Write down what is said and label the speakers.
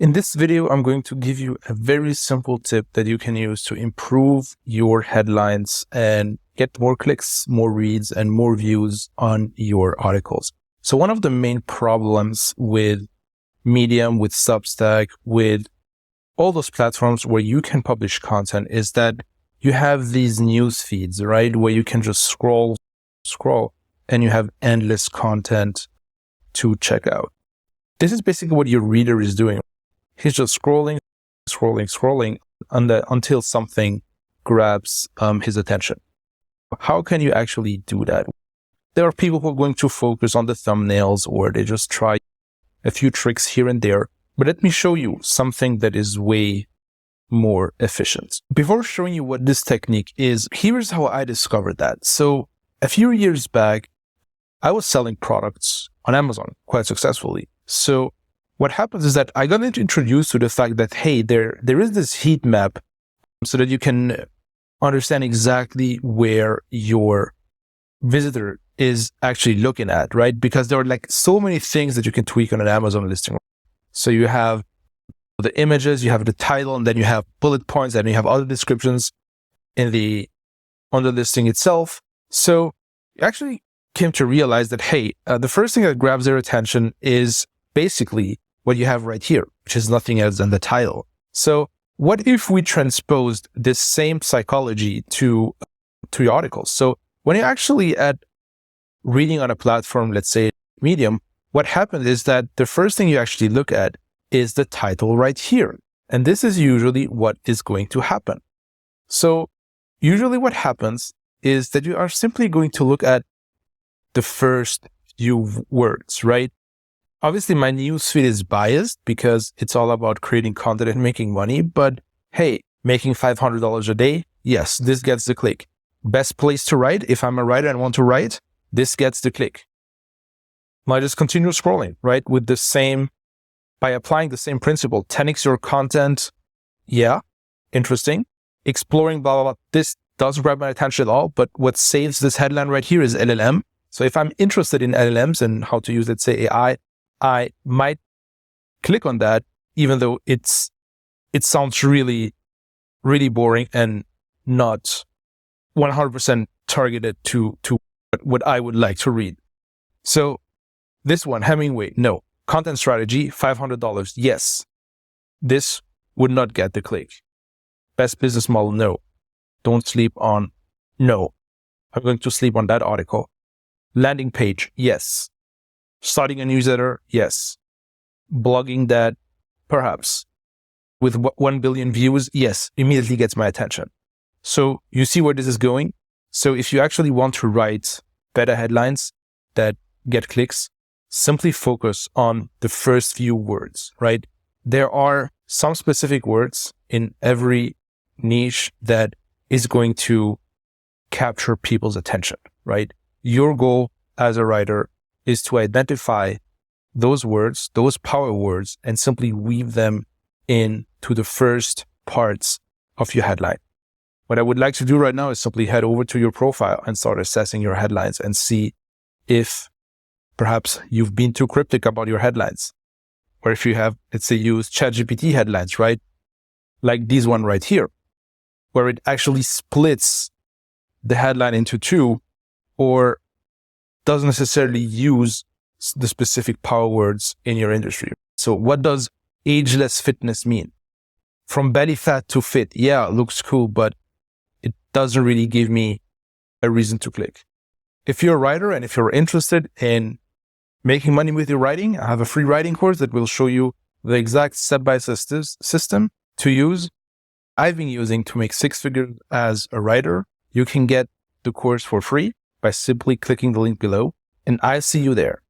Speaker 1: In this video, I'm going to give you a very simple tip that you can use to improve your headlines and get more clicks, more reads, and more views on your articles. So one of the main problems with Medium, with Substack, with all those platforms where you can publish content is that you have these news feeds, right? Where you can just scroll, and you have endless content to check out. This is basically what your reader is doing. He's just scrolling until something grabs his attention. How can you actually do that? There are people who are going to focus on the thumbnails, or they just try a few tricks here and there. But let me show you something that is way more efficient. Before showing you what this technique is, here's how I discovered that. So a few years back, I was selling products on Amazon quite successfully. So what happens is that I got introduced to the fact that, hey, there is this heat map so that you can understand exactly where your visitor is actually looking at, right? Because there are like so many things that you can tweak on an Amazon listing. So you have the images, you have the title, and then you have bullet points, and you have other descriptions on the listing itself. So you actually came to realize that, hey, the first thing that grabs their attention is basically what you have right here, which is nothing else than the title. So what if we transposed this same psychology to your articles? So when you're actually at reading on a platform, let's say Medium, what happens is that the first thing you actually look at is the title right here. And this is usually what is going to happen. So usually what happens is that you are simply going to look at the first few words, right? Obviously, my newsfeed is biased because it's all about creating content and making money. But hey, making $500 a day, yes, this gets the click. Best place to write, if I'm a writer and want to write, this gets the click. I just continue scrolling, right? By applying the same principle, 10x your content. Yeah, interesting. Exploring, blah, blah, blah. This doesn't grab my attention at all. But what saves this headline right here is LLM. So if I'm interested in LLMs and how to use, let's say, AI, I might click on that, even though it sounds really, really boring and not 100% targeted to what I would like to read. So this one, Hemingway, no. Content strategy, $500, yes. This would not get the click. Best business model, no. Don't sleep on, no. I'm going to sleep on that article. Landing page, yes. Starting a newsletter, yes. Blogging that, perhaps. With 1 billion views, yes, immediately gets my attention. So you see where this is going? So if you actually want to write better headlines that get clicks, simply focus on the first few words, right? There are some specific words in every niche that is going to capture people's attention, right? Your goal as a writer is to identify those words, those power words, and simply weave them into the first parts of your headline. What I would like to do right now is simply head over to your profile and start assessing your headlines and see if perhaps you've been too cryptic about your headlines. Or if you have, let's say, used ChatGPT headlines, right? Like this one right here, where it actually splits the headline into two, or doesn't necessarily use the specific power words in your industry. So what does ageless fitness mean? From belly fat to fit. Yeah, it looks cool, but it doesn't really give me a reason to click. If you're a writer and if you're interested in making money with your writing, I have a free writing course that will show you the exact step-by-step system to use. I've been using to make 6 figures as a writer. You can get the course for free by simply clicking the link below, and I see you there.